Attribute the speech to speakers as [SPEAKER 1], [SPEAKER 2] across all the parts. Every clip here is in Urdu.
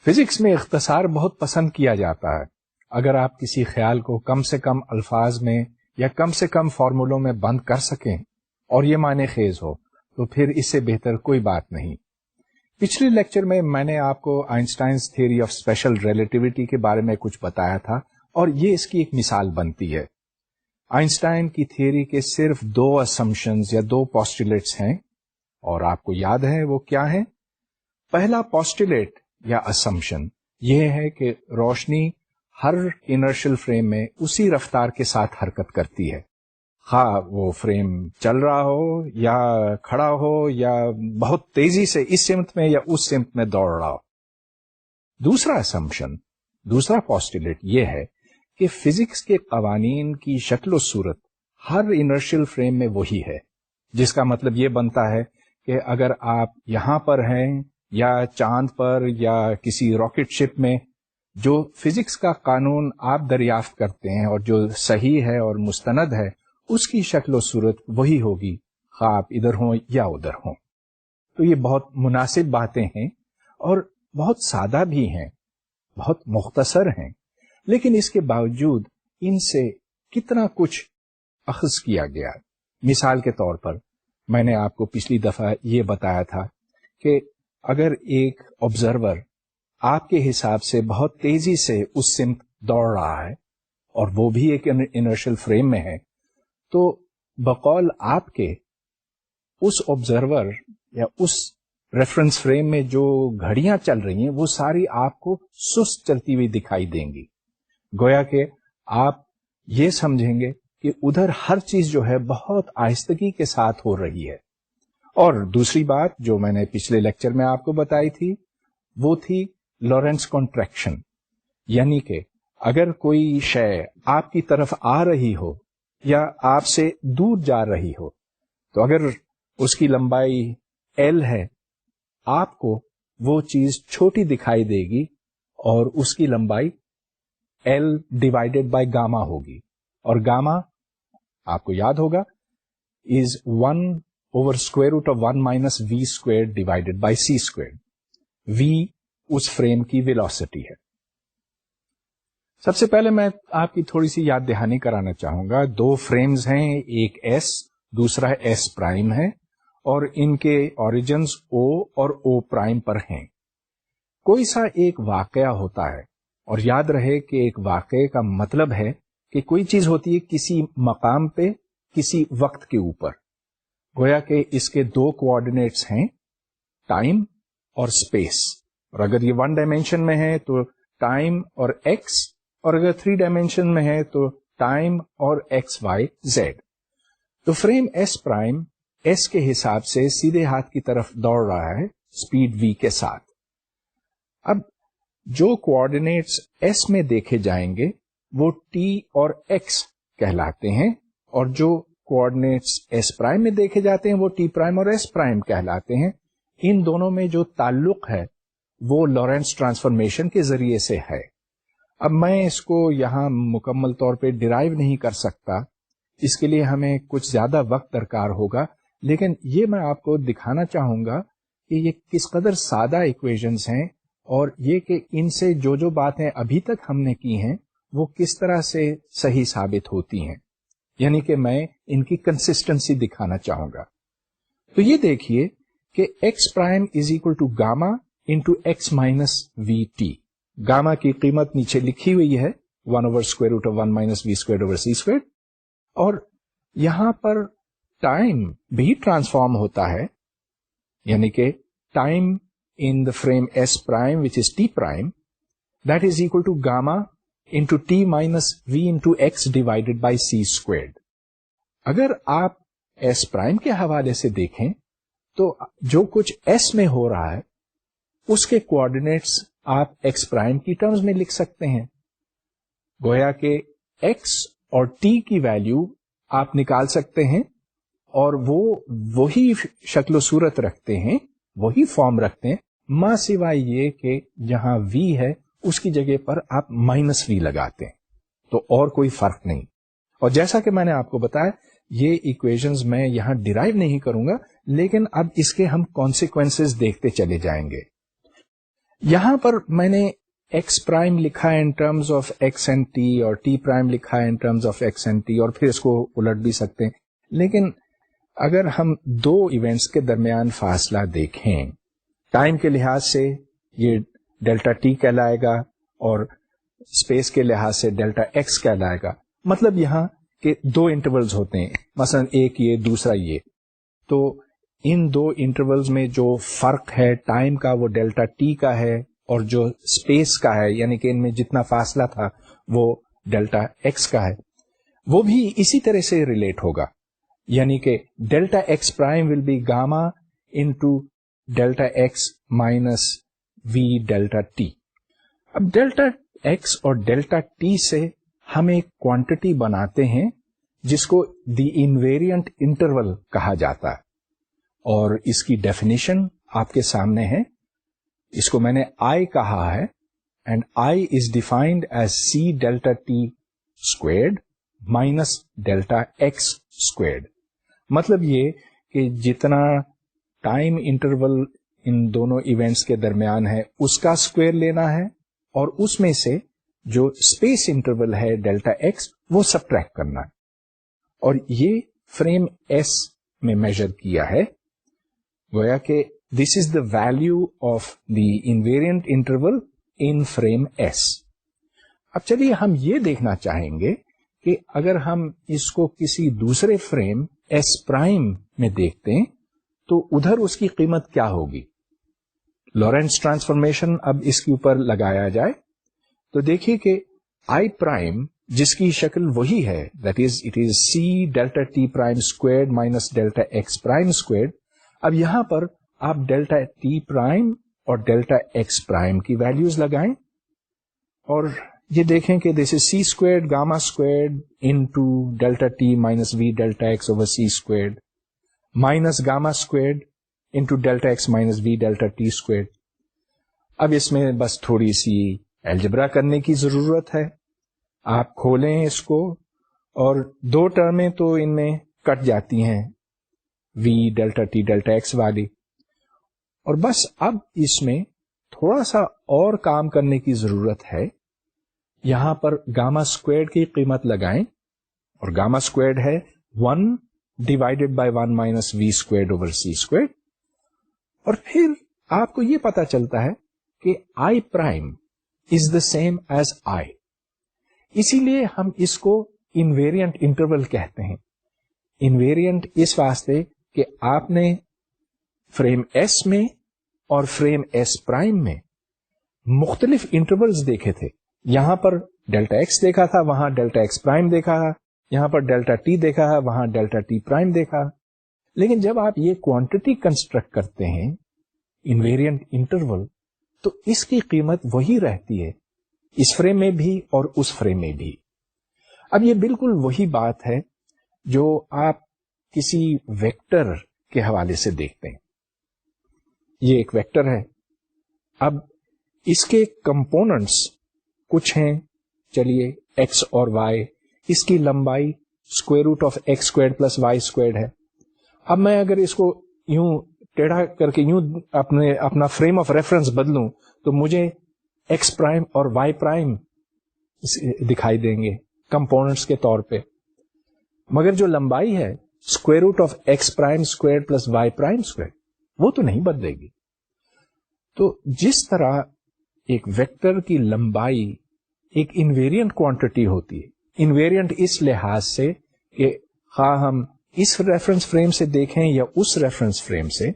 [SPEAKER 1] فزکس میں اختصار بہت پسند کیا جاتا ہے. اگر آپ کسی خیال کو کم سے کم الفاظ میں یا کم سے کم فارمولوں میں بند کر سکیں اور یہ معنی خیز ہو تو پھر اس سے بہتر کوئی بات نہیں. پچھلے لیکچر میں نے آپ کو آئنسٹائنز تھیوری آف اسپیشل ریلیٹیوٹی کے بارے میں کچھ بتایا تھا اور یہ اس کی ایک مثال بنتی ہے. آئنسٹائن کی تھیوری کے صرف 2 اسمپشنز یا 2 پوسٹولیٹس ہیں اور آپ کو یاد ہے وہ کیا ہے؟ پہلا پوسٹولیٹ یا اسمپشن یہ ہے کہ روشنی ہر انرشل فریم میں اسی رفتار کے ساتھ حرکت کرتی ہے، خواہ وہ فریم چل رہا ہو یا کھڑا ہو یا بہت تیزی سے اس سمت میں یا اس سمت میں دوڑ رہا ہو. دوسرا اسمپشن، دوسرا پوسٹولیٹ یہ ہے کہ فزکس کے قوانین کی شکل و صورت ہر انرشل فریم میں وہی ہے، جس کا مطلب یہ بنتا ہے کہ اگر آپ یہاں پر ہیں یا چاند پر یا کسی راکٹ شپ میں، جو فزکس کا قانون آپ دریافت کرتے ہیں اور جو صحیح ہے اور مستند ہے اس کی شکل و صورت وہی ہوگی، خواہ آپ ادھر ہوں یا ادھر ہوں. تو یہ بہت مناسب باتیں ہیں اور بہت سادہ بھی ہیں، بہت مختصر ہیں، لیکن اس کے باوجود ان سے کتنا کچھ اخذ کیا گیا. مثال کے طور پر میں نے آپ کو پچھلی دفعہ یہ بتایا تھا کہ اگر ایک آبزرور آپ کے حساب سے بہت تیزی سے اس سمت دوڑ رہا ہے اور وہ بھی ایک انرشل فریم میں ہے، تو بقول آپ کے اس آبزرور یا اس ریفرنس فریم میں جو گھڑیاں چل رہی ہیں وہ ساری آپ کو سست چلتی ہوئی دکھائی دیں گی. گویا کہ آپ یہ سمجھیں گے کہ ادھر ہر چیز جو ہے بہت آہستگی کے ساتھ ہو رہی ہے. اور دوسری بات جو میں نے پچھلے لیکچر میں آپ کو بتائی تھی وہ تھی لارنس کانٹریکشن، یعنی کہ اگر کوئی شے آپ کی طرف آ رہی ہو یا آپ سے دور جا رہی ہو تو اگر اس کی لمبائی L ہے، آپ کو وہ چیز چھوٹی دکھائی دے گی اور اس کی لمبائی L ڈیوائڈیڈ بائی گاما ہوگی، اور گاما آپ کو یاد ہوگا is 1/√1 - v² divided by c². v اس فریم کی ویلوسٹی ہے. سب سے پہلے میں آپ کی تھوڑی سی یاد دہانی کرانا چاہوں گا. 2 فریمز ہیں، ایک S دوسرا S' ہے، اور ان کے اوریجنز O اور O' پر ہیں. کوئی سا ایک واقعہ ہوتا ہے، اور یاد رہے کہ ایک واقعے کا مطلب ہے کہ کوئی چیز ہوتی ہے کسی مقام پہ کسی وقت کے اوپر. گویا کہ اس کے 2 کوآرڈینیٹس ہیں، ٹائم اور اسپیس. اور اگر یہ 1 ڈائمینشن میں ہے تو ٹائم اور X، اور اگر 3 ڈائمینشن میں ہے تو ٹائم اور X, Y, Z. تو فریم S' کے حساب سے سیدھے ہاتھ کی طرف دوڑ رہا ہے اسپیڈ v کے ساتھ. اب جو کوآرڈینیٹس S میں دیکھے جائیں گے وہ T اور X کہلاتے ہیں، اور جو کوآرڈینیٹس S' میں دیکھے جاتے ہیں وہ T' اور S' کہلاتے ہیں. ان دونوں میں جو تعلق ہے وہ لارنس ٹرانسفارمیشن کے ذریعے سے ہے. اب میں اس کو یہاں مکمل طور پہ ڈرائیو نہیں کر سکتا، اس کے لیے ہمیں کچھ زیادہ وقت درکار ہوگا، لیکن یہ میں آپ کو دکھانا چاہوں گا کہ یہ کس قدر سادہ ایکویشنز ہیں، اور یہ کہ ان سے جو باتیں ابھی تک ہم نے کی ہیں وہ کس طرح سے صحیح ثابت ہوتی ہیں. یعنی کہ میں ان کی کنسسٹنسی دکھانا چاہوں گا. تو یہ دیکھیے کہ X' = gamma into X - vt. Gamma کی قیمت نیچے لکھی ہوئی ہے 1/√1 - v²/c²، اور یہاں پر ٹائم بھی ٹرانسفارم ہوتا ہے، یعنی کہ time in the frame S' which is T', that is equal to gamma into T minus V into X divided by c². اگر آپ S' کے حوالے سے دیکھیں تو جو کچھ S میں ہو رہا ہے اس کے کوآرڈینیٹس آپ X' کی ٹرمز میں لکھ سکتے ہیں. گویا کہ X اور T کی ویلیو آپ نکال سکتے ہیں، اور وہ وہی شکل و صورت رکھتے ہیں، وہی فارم رکھتے ہیں، ماں سوائے یہ کہ جہاں V ہے اس کی جگہ پر آپ -V لگاتے ہیں، تو اور کوئی فرق نہیں. اور جیسا کہ میں نے آپ کو بتایا یہ ایکویشنز میں یہاں ڈیرائیو نہیں کروں گا، لیکن اب اس کے ہم کانسیکوینسز دیکھتے چلے جائیں گے. یہاں پر میں نے ایکس پرائم لکھا ہے in terms of x and T اور ٹی پرائم لکھا ہے in terms of x and T, اور پھر اس کو الٹ بھی سکتے ہیں. لیکن اگر ہم دو ایونٹس کے درمیان فاصلہ دیکھیں، ٹائم کے لحاظ سے یہ ڈیلٹا ٹی کہلائے گا اور اسپیس کے لحاظ سے ڈیلٹا ایکس کہلائے گا. مطلب یہاں کہ دو انٹرولز ہوتے ہیں، مثلا ایک یہ دوسرا یہ، تو ان دو انٹرولز میں جو فرق ہے ٹائم کا وہ ڈیلٹا ٹی کا ہے، اور جو اسپیس کا ہے یعنی کہ ان میں جتنا فاصلہ تھا وہ ڈیلٹا ایکس کا ہے، وہ بھی اسی طرح سے ریلیٹ ہوگا. یعنی کہ delta x prime will be gamma into delta x minus v delta t. اب ڈیلٹا ایکس اور ڈیلٹا ٹی سے ہم ایک کوانٹٹی بناتے ہیں جس کو دی انویرینٹ انٹرول کہا جاتا ہے، اور اس کی ڈیفینیشن آپ کے سامنے ہے. اس کو میں نے آئی کہا ہے، and I is defined as c delta t squared minus delta x squared. مطلب یہ کہ جتنا ٹائم انٹرول ان دونوں ایونٹس کے درمیان ہے اس کا اسکوئر لینا ہے، اور اس میں سے جو اسپیس انٹرول ہے ڈیلٹا ایکس وہ سبٹریکٹ کرنا ہے. اور یہ فریم ایس میں میجر کیا ہے، گویا کہ this is the value of the invariant interval in frame S. اب چلیے ہم یہ دیکھنا چاہیں گے کہ اگر ہم اس کو کسی دوسرے فریم ایس پرائم میں دیکھتے ہیں تو ادھر اس کی قیمت کیا ہوگی. لارنس ٹرانسفارمیشن اب اس کے اوپر لگایا جائے تو دیکھیے کہ آئی پرائم جس کی شکل وہی ہے، that is it is c delta t prime squared minus delta x prime squared. اب یہاں پر آپ ڈیلٹا ٹی پرائم اور ڈیلٹا ایکس پرائم کی ویلیوز لگائیں، اور یہ دیکھیں کہ this is c squared gamma squared into delta t minus v delta x over c squared minus gamma squared into delta x minus v delta t squared. اب اس میں بس تھوڑی سی الجبرا کرنے کی ضرورت ہے. آپ کھولیں اس کو اور دو ٹرمیں تو ان میں کٹ جاتی ہیں، وی ڈیلٹا ٹی ڈیلٹا ایکس والی، اور بس اب اس میں تھوڑا سا اور کام کرنے کی ضرورت ہے. یہاں پر گاما اسکوئرڈ کی قیمت لگائیں، اور گاما اسکوئرڈ ہے 1 divided by 1 minus v squared over c squared. اور پھر آپ کو یہ پتا چلتا ہے کہ I prime is the same as I, اسی لیے ہم اس کو انویرینٹ انٹرول کہتے ہیں. انویرینٹ اس واسطے کہ آپ نے فریم ایس میں اور فریم ایس پرائم میں مختلف انٹرولز دیکھے تھے. یہاں پر ڈیلٹا ایکس دیکھا تھا، وہاں ڈیلٹا ایکس پرائم دیکھا ہے، یہاں پر ڈیلٹا ٹی دیکھا ہے، وہاں ڈیلٹا ٹی پرائم دیکھا. لیکن جب آپ یہ کوانٹٹی کنسٹرکٹ کرتے ہیں انویرینٹ انٹرول، تو اس کی قیمت وہی رہتی ہے اس فریم میں بھی اور اس فریم میں بھی. اب یہ بالکل وہی بات ہے جو آپ کسی ویکٹر کے حوالے سے دیکھتے ہیں. یہ ایک ویکٹر ہے، اب اس کے کمپوننٹس کچھ ہیں، چلیے ایکس اور وائی. اس کی لمبائی square root of x squared plus y squared ہے. اب میں اگر اس کو یوں ٹیڑھا کر کے یوں اپنا فریم آف ریفرنس بدلوں تو مجھے ایکس پرائم اور وائی پرائم دکھائی دیں گے کمپوننٹس کے طور پہ، مگر جو لمبائی ہے square root of x prime square plus y prime square وہ تو نہیں بدلے گی. تو جس طرح ایک ویکٹر کی لمبائی ایک انویرینٹ کوانٹٹی ہوتی ہے، انویرینٹ اس لحاظ سے کہ خواہ ہم اس ریفرنس فریم سے دیکھیں یا اس ریفرنس فریم سے،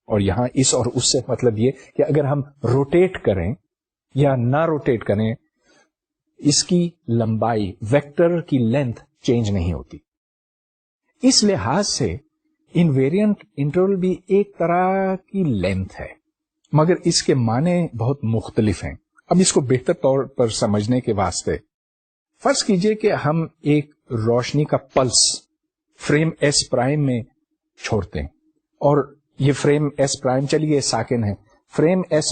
[SPEAKER 1] اور یہاں اس اور اس سے مطلب یہ کہ اگر ہم روٹیٹ کریں یا نہ روٹیٹ کریں، اس کی لمبائی ویکٹر کی لینتھ چینج نہیں ہوتی. اس لحاظ سے انویرینٹ انٹرول بھی ایک طرح کی لینتھ ہے، مگر اس کے معنی بہت مختلف ہیں. اب اس کو بہتر طور پر سمجھنے کے واسطے فرض کیجئے کہ ہم ایک روشنی کا پلس فریم ایس پرائم میں چھوڑتے ہیں، اور یہ فریم ایس پرائم چلیے ساکن ہے، فریم ایس